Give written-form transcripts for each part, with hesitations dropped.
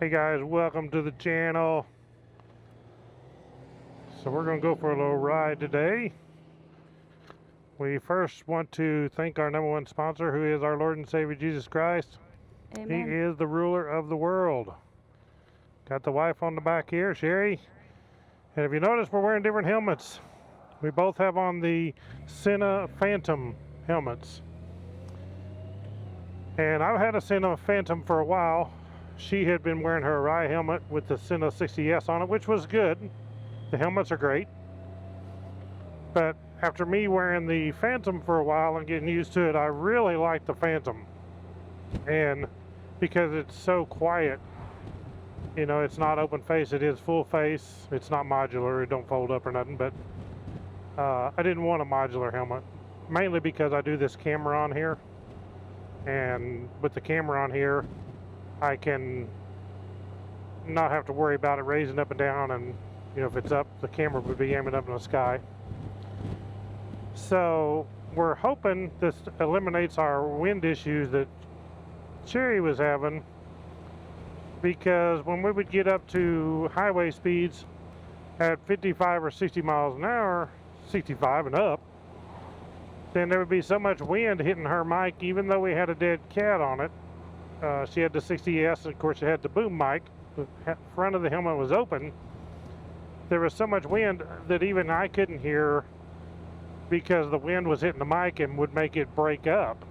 Hey guys, welcome to the channel. So we're going to go for a little ride today. We first want to thank our number one sponsor, who is our Lord and Savior Jesus Christ. Amen. He is the ruler of the world. Got the wife on the back here, Sherry. And if you notice, we're wearing different helmets. We both have on the Sena Phantom helmets. And I've had a Sena Phantom for a while. She had been wearing her Rye helmet with the Sena 60S on it, which was good. The helmets are great. But after me wearing the Phantom for a while and getting used to it, I really like the Phantom. And because it's so quiet, you know, it's not open face, it is full face. It's not modular, it don't fold up or nothing, but I didn't want a modular helmet. Mainly because I do this camera on here. And with the camera on here, I can not have to worry about it raising up and down, and you know, if it's up, the camera would be aiming up in the sky. So we're hoping this eliminates our wind issues that Cherry was having, because when we would get up to highway speeds at 55 or 60 miles an hour, 65 and up, then there would be so much wind hitting her mic, even though we had a dead cat on it. She had the 60S, and of course she had the boom mic. The front of the helmet was open. There was so much wind that even I couldn't hear, because the wind was hitting the mic and would make it break up.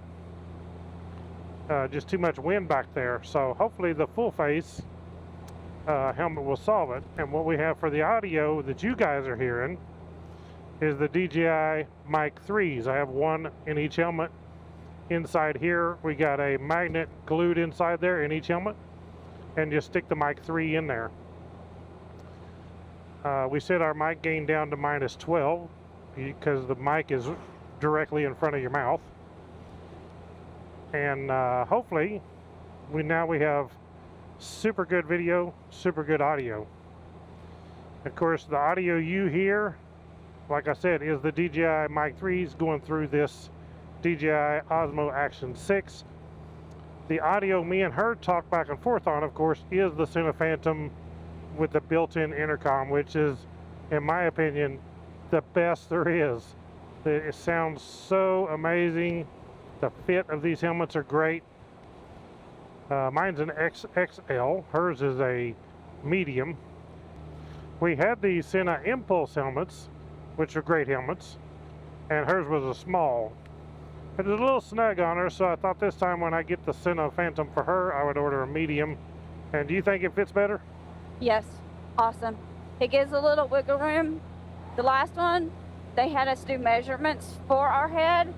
Just too much wind back there. So hopefully the full face helmet will solve it. And what we have for the audio that you guys are hearing is the DJI Mic 3s. I have one in each helmet. Inside here we got a magnet glued inside there in each helmet, and just stick the Mic 3 in there. We set our mic gain down to -12 because the mic is directly in front of your mouth. And hopefully we have super good video, super good audio. Of course, the audio you hear, like I said, is the DJI Mic 3s going through this DJI Osmo Action 6. The audio me and her talk back and forth on, of course, is the Sena Phantom with the built-in intercom, which is, in my opinion, the best there is. It sounds so amazing. The fit of these helmets are great. Mine's an XXL. Hers is a medium. We had the Sena Impulse helmets, which are great helmets, and hers was a small. It was a little snug on her, so I thought this time when I get the Sena Phantom for her, I would order a medium. And do you think it fits better? Yes, awesome. It gives a little wiggle room. The last one, they had us do measurements for our head,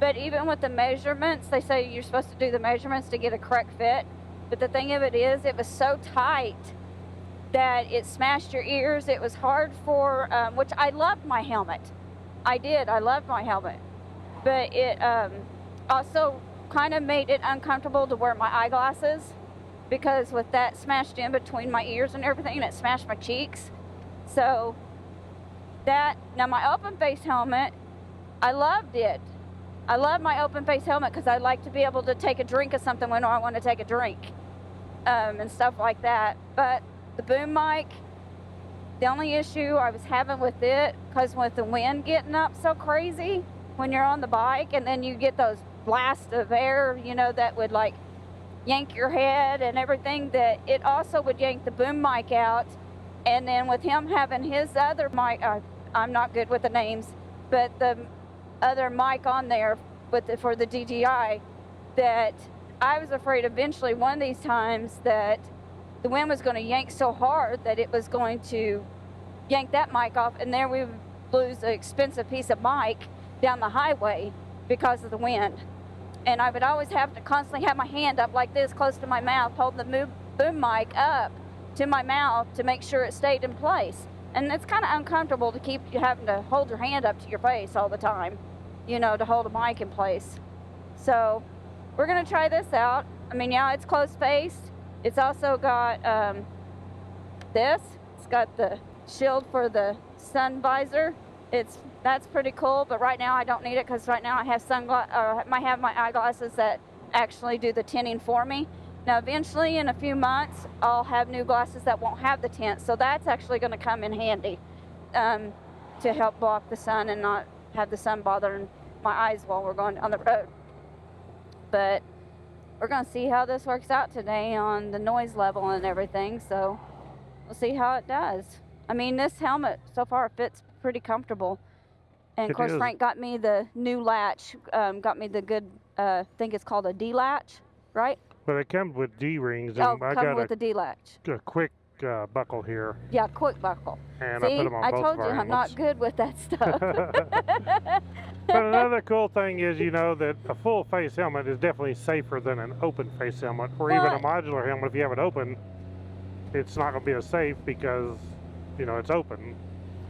but even with the measurements, they say you're supposed to do the measurements to get a correct fit. But the thing of it is, it was so tight that it smashed your ears. It was hard for, which I loved my helmet. I loved my helmet. But it also kind of made it uncomfortable to wear my eyeglasses, because with that smashed in between my ears and everything, it smashed my cheeks. So that, now my open face helmet, I loved it. I love my open face helmet because I like to be able to take a drink of something when I want to take a drink, and stuff like that. But the boom mic, the only issue I was having with it, because with the wind getting up so crazy when you're on the bike, and then you get those blasts of air, you know, that would like yank your head and everything, that it also would yank the boom mic out. And then with him having his other mic, I'm not good with the names, but the other mic on there for the DJI, that I was afraid eventually one of these times that the wind was going to yank so hard that it was going to yank that mic off, and there we would lose an expensive piece of mic down the highway because of the wind. And I would always have to constantly have my hand up like this close to my mouth, holding the boom mic up to my mouth to make sure it stayed in place. And it's kind of uncomfortable to keep you having to hold your hand up to your face all the time, you know, to hold a mic in place. So we're going to try this out. I mean, yeah, it's closed-faced. It's also got this. It's got the shield for the sun visor. That's pretty cool, but right now I don't need it because right now I have I have my eyeglasses that actually do the tinting for me. Now, eventually, in a few months, I'll have new glasses that won't have the tint, so that's actually going to come in handy to help block the sun and not have the sun bothering my eyes while we're going down the road. But we're going to see how this works out today on the noise level and everything, so we'll see how it does. I mean, this helmet so far fits pretty comfortable. And of course, Frank got me the new latch, got me the good, I think it's called a D latch, right? Well, it comes with D rings, and Oh, I come got with the D latch. a quick buckle here. Yeah, quick buckle. And See, I put them on I both told of you our I'm helmets. not good with that stuff. But another cool thing is, you know, that a full face helmet is definitely safer than an open face helmet, or even a modular helmet. If you have it open, it's not going to be as safe because, you know, it's open.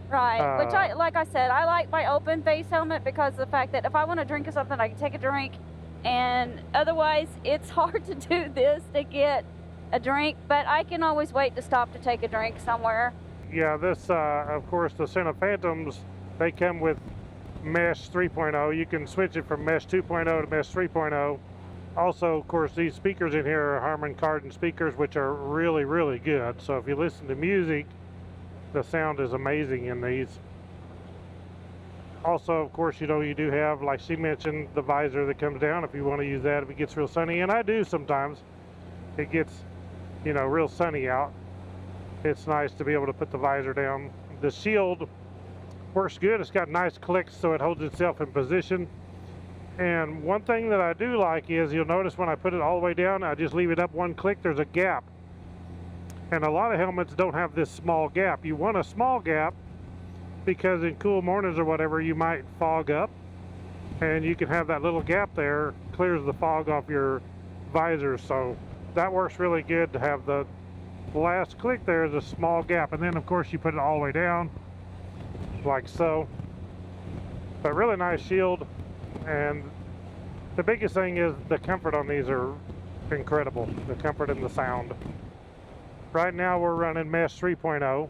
Right, which like I said, I like my open face helmet because of the fact that if I want to drink or something, I can take a drink, and otherwise it's hard to do this to get a drink, but I can always wait to stop to take a drink somewhere. Yeah, this, of course, the Sena Phantoms, they come with Mesh 3.0. You can switch it from Mesh 2.0 to Mesh 3.0. Also, of course, these speakers in here are Harman Kardon speakers, which are really, really good. So if you listen to music, the sound is amazing in these. Also, of course, you know, you do have, like she mentioned, the visor that comes down if you want to use that if it gets real sunny, and I do sometimes. It gets, you know, real sunny out. It's nice to be able to put the visor down. The shield works good. It's got nice clicks so it holds itself in position. And one thing that I do like is, you'll notice when I put it all the way down, I just leave it up one click, there's a gap. And a lot of helmets don't have this small gap. You want a small gap because in cool mornings or whatever, you might fog up, and you can have that little gap there, clears the fog off your visor. So that works really good to have the last click there is a small gap. And then of course you put it all the way down like so. But really nice shield, and the biggest thing is the comfort on these are incredible, the comfort and the sound. Right now we're running Mesh 3.0,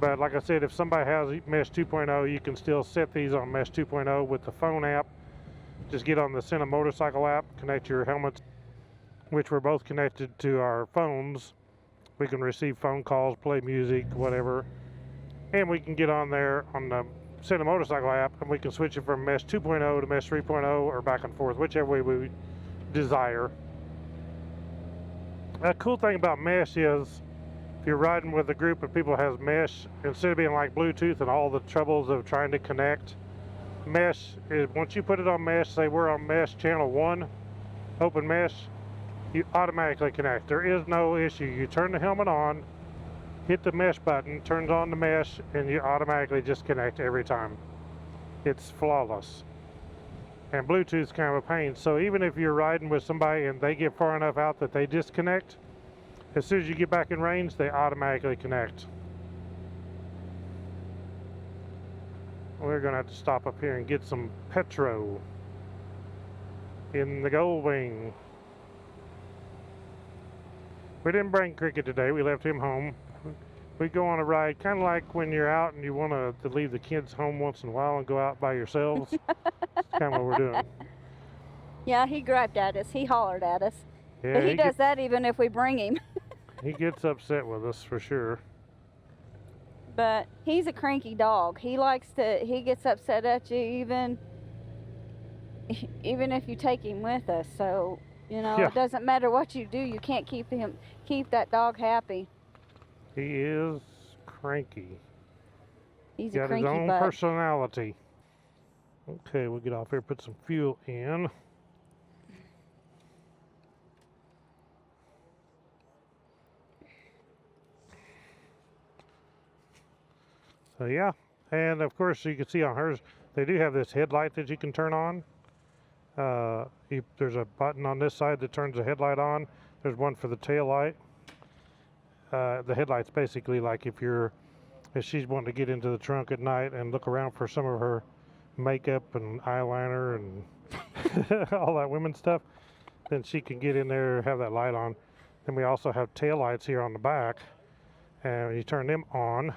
but like I said, if somebody has Mesh 2.0, you can still set these on Mesh 2.0 with the phone app. Just get on the Sena motorcycle app, connect your helmets, which we're both connected to our phones. We can receive phone calls, play music, whatever, and we can get on there on the Sena motorcycle app, and we can switch it from Mesh 2.0 to Mesh 3.0 or back and forth, whichever way we desire. A cool thing about Mesh is if you're riding with a group of people that has Mesh, instead of being like Bluetooth and all the troubles of trying to connect, Mesh is, once you put it on Mesh, say we're on Mesh channel 1, open Mesh, you automatically connect. There is no issue. You turn the helmet on, hit the Mesh button, turns on the Mesh, and you automatically just connect every time. It's flawless. And Bluetooth's kind of a pain. So even if you're riding with somebody and they get far enough out that they disconnect, as soon as you get back in range, they automatically connect. We're gonna have to stop up here and get some petro in the Gold Wing. We didn't bring Cricket today. We left him home. We go on a ride, kind of like when you're out and you want to leave the kids home once in a while and go out by yourselves. That's kind of what we're doing. Yeah, he griped at us. He hollered at us. Yeah, but he does that even if we bring him. He gets upset with us for sure. But he's a cranky dog. He gets upset at you even if you take him with us. So, you know, Yeah. It doesn't matter what you do. You can't keep that dog happy. He is cranky. He's Got a cranky his own butt. personality. Okay, we'll get off here, put some fuel in. So yeah, and of course you can see on hers, they do have this headlight that you can turn on. There's a button on this side that turns the headlight on. There's one for the tail light. The headlight's basically like if she's wanting to get into the trunk at night and look around for some of her makeup and eyeliner and all that women's stuff, then she can get in there and have that light on. Then we also have tail lights here on the back, and when you turn them on,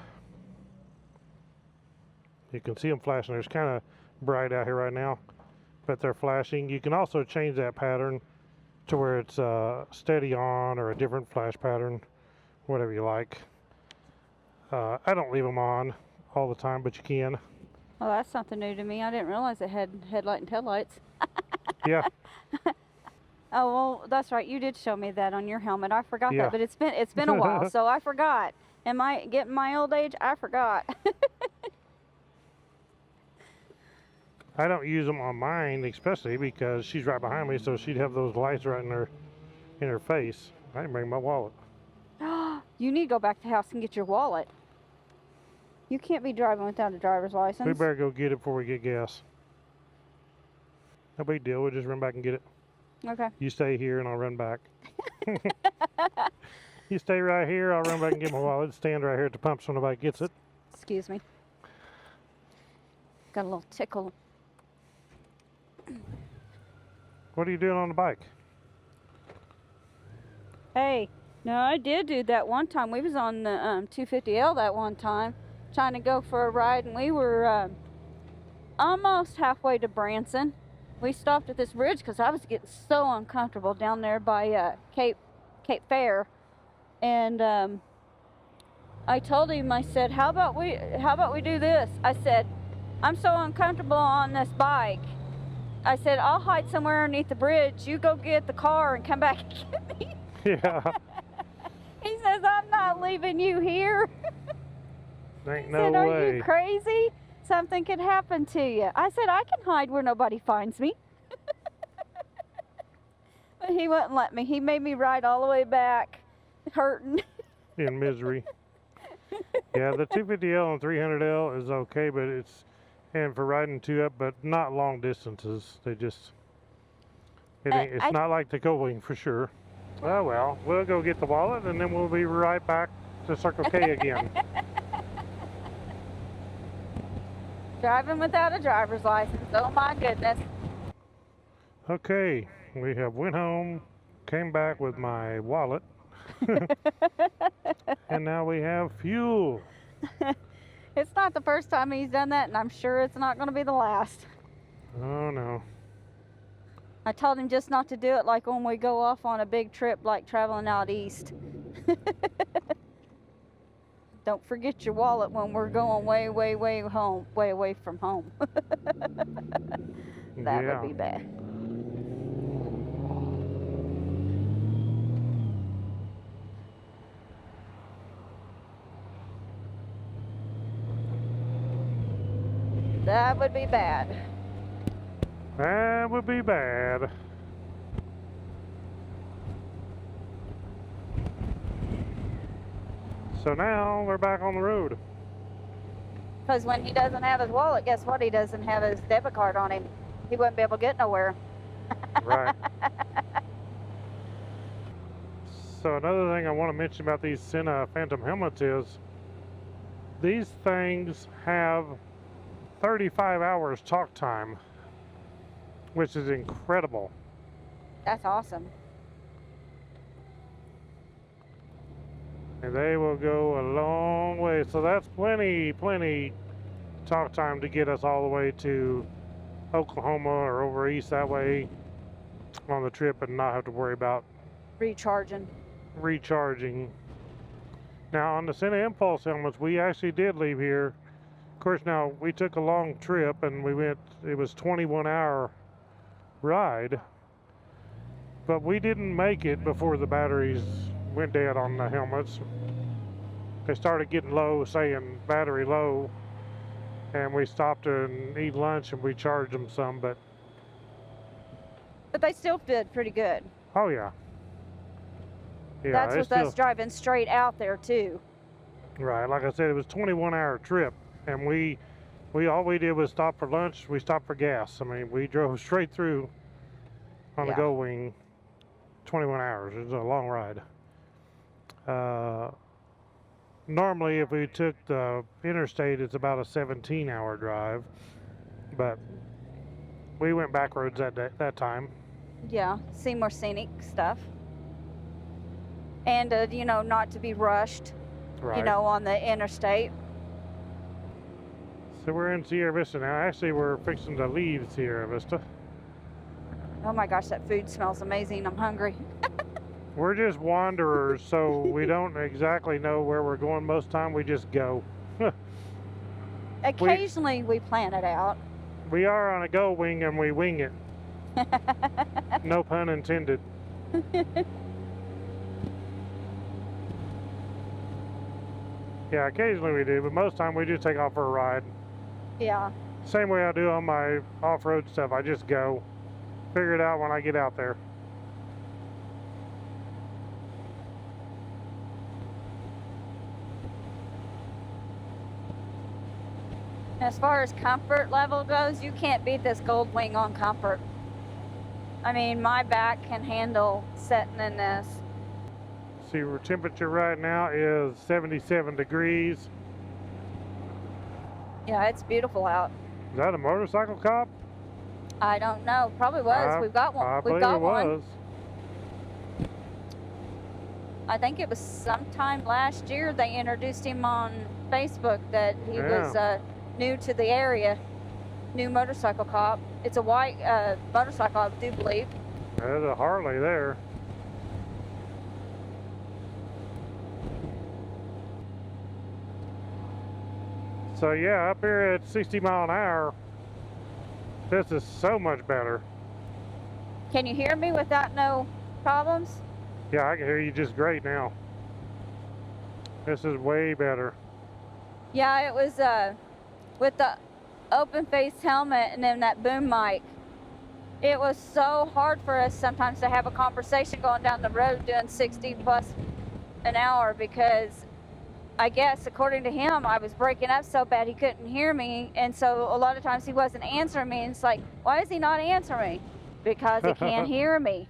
you can see them flashing. It's kind of bright out here right now, but they're flashing. You can also change that pattern to where it's steady on or a different flash pattern, whatever you like. I don't leave them on all the time, but you can. Oh, that's something new to me. I didn't realize it had headlight and taillights. Yeah. Oh, well, that's right. You did show me that on your helmet. I forgot Yeah. that, but it's been a while, so I forgot. Am I getting my old age? I forgot. I don't use them on mine, especially because she's right behind me, so she'd have those lights right in her face. I didn't bring my wallet. You need to go back to the house and get your wallet. You can't be driving without a driver's license. We better go get it before we get gas. No big deal. We'll just run back and get it. Okay. You stay here and I'll run back. You stay right here. I'll run back and get my wallet. Stand right here at the pump so nobody gets it. Excuse me. Got a little tickle. What are you doing on the bike? Hey, no, I did do that one time. We was on the 250L that one time, trying to go for a ride, and we were almost halfway to Branson. We stopped at this bridge because I was getting so uncomfortable down there by Cape Fair, and I told him, I said, how about we do this? I said, I'm so uncomfortable on this bike. I said, I'll hide somewhere underneath the bridge. You go get the car and come back and get me. Yeah. He says, I'm not leaving you here. Ain't He no said, way. are you crazy? Something could happen to you. I said, I can hide where nobody finds me. But he wouldn't let me. He made me ride all the way back, hurting. In misery. Yeah, the 250L and 300L is okay, but and for riding two up, but not long distances. It's not like the Goldwing for sure. Oh well, we'll go get the wallet and then we'll be right back to Circle K again. Driving without a driver's license. Oh my goodness. Okay, we have went home, came back with my wallet, and now we have fuel. It's not the first time he's done that, and I'm sure it's not going to be the last. Oh no. I told him just not to do it like when we go off on a big trip like traveling out east. Don't forget your wallet when we're going way away from home. That would be bad. That would be bad. That would be bad. So now we're back on the road. Because when he doesn't have his wallet, guess what? He doesn't have his debit card on him. He wouldn't be able to get nowhere. Right. So another thing I want to mention about these Sena Phantom helmets is these things have 35 hours talk time, which is incredible. That's awesome. And they will go a long way. So that's plenty talk time to get us all the way to Oklahoma or over east that way on the trip and not have to worry about Recharging. Now on the Sena Impulse helmets, we actually did leave here. Of course, now we took a long trip and it was 21-hour ride, but we didn't make it before the batteries went dead on the helmets. They started getting low, saying battery low, and we stopped and eat lunch and we charged them some, but they still did pretty good. oh yeah. Yeah, that's with us driving straight out there too. Right, like I said, it was a 21-hour trip, and we all we did was stop for lunch. We stopped for gas. I mean, we drove straight through on the Goldwing. 21 hours. It was a long ride. Normally, if we took the interstate, it's about a 17-hour drive, but we went back roads that time. Yeah, see more scenic stuff. And, you know, not to be rushed, Right. you know, on the interstate. So we're in Sierra Vista now. Actually, we're fixing to leave Sierra Vista. Oh my gosh, that food smells amazing. I'm hungry. We're just wanderers, so we don't exactly know where we're going. Most of the time we just go. Occasionally we plan it out. We are on a go wing and we wing it. No pun intended. Yeah, occasionally we do, but most of the time we just take off for a ride. Yeah. Same way I do on my off-road stuff. I just go. Figure it out when I get out there. As far as comfort level goes, you can't beat this gold wing on comfort. I mean, my back can handle sitting in this. See, our temperature right now is 77 degrees. Yeah, it's beautiful out. Is that a motorcycle cop? I don't know. Probably was. We've got one. I We've believe got it one. was. I think it was sometime last year they introduced him on Facebook that he was new to the area. New motorcycle cop. It's a white motorcycle, I do believe. There's a Harley there. So yeah, up here at 60 mile an hour, this is so much better. Can you hear me without no problems? Yeah, I can hear you just great now. This is way better. Yeah, it was with the open face helmet and then that boom mic. It was so hard for us sometimes to have a conversation going down the road doing 60 plus an hour because I guess according to him I was breaking up so bad he couldn't hear me, and so a lot of times he wasn't answering me, and it's like, why is he not answering me? Because he can't hear me.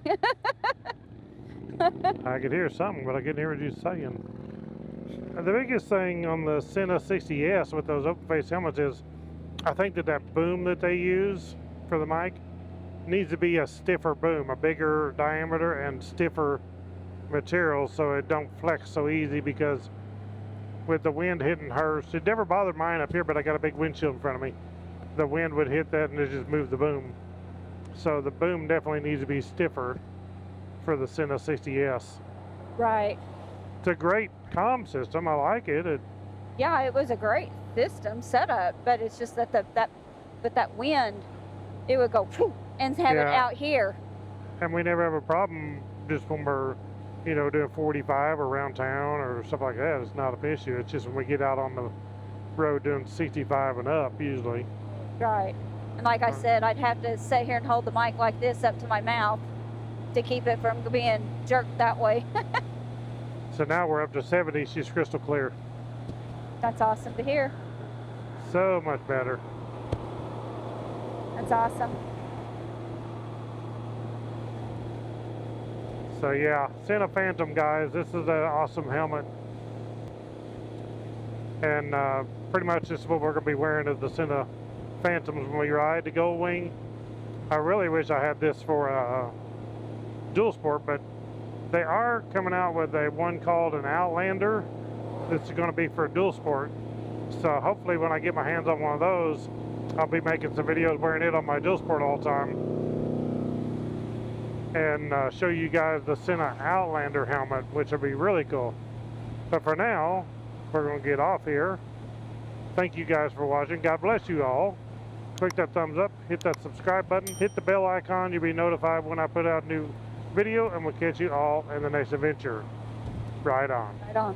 I could hear something, but I couldn't hear what you were saying. The biggest thing on the Sena 60S with those open face helmets is I think that boom that they use for the mic needs to be a stiffer boom, a bigger diameter and stiffer material so it don't flex so easy, because with the wind hitting hers, it never bothered mine up here, but I got a big windshield in front of me. The wind would hit that and it just moved the boom. So the boom definitely needs to be stiffer for the Sena 60S. Right. It's a great comm system. I like it. Yeah, it was a great system setup, but it's just that with that wind, it would go whew, and have it out here. And we never have a problem just when we're, doing 45 around town or stuff like that. It's not an issue. It's just when we get out on the road doing 65 and up usually. Right. And like I said, I'd have to sit here and hold the mic like this up to my mouth to keep it from being jerked that way. So now we're up to 70. She's crystal clear. That's awesome to hear. So much better. That's awesome. So yeah, Sena Phantom, guys. This is an awesome helmet. And pretty much this is what we're going to be wearing as the Sena Phantoms when we ride the Gold Wing. I really wish I had this for dual sport, but they are coming out with one called an Outlander. This is going to be for dual sport. So hopefully when I get my hands on one of those, I'll be making some videos wearing it on my dual sport all the time. And show you guys the Sena Outlander helmet, which will be really cool. But for now, we're going to get off here. Thank you guys for watching. God bless you all. Click that thumbs up, hit that subscribe button, hit the bell icon. You'll be notified when I put out a new video, and we'll catch you all in the next adventure. Right on. Right on.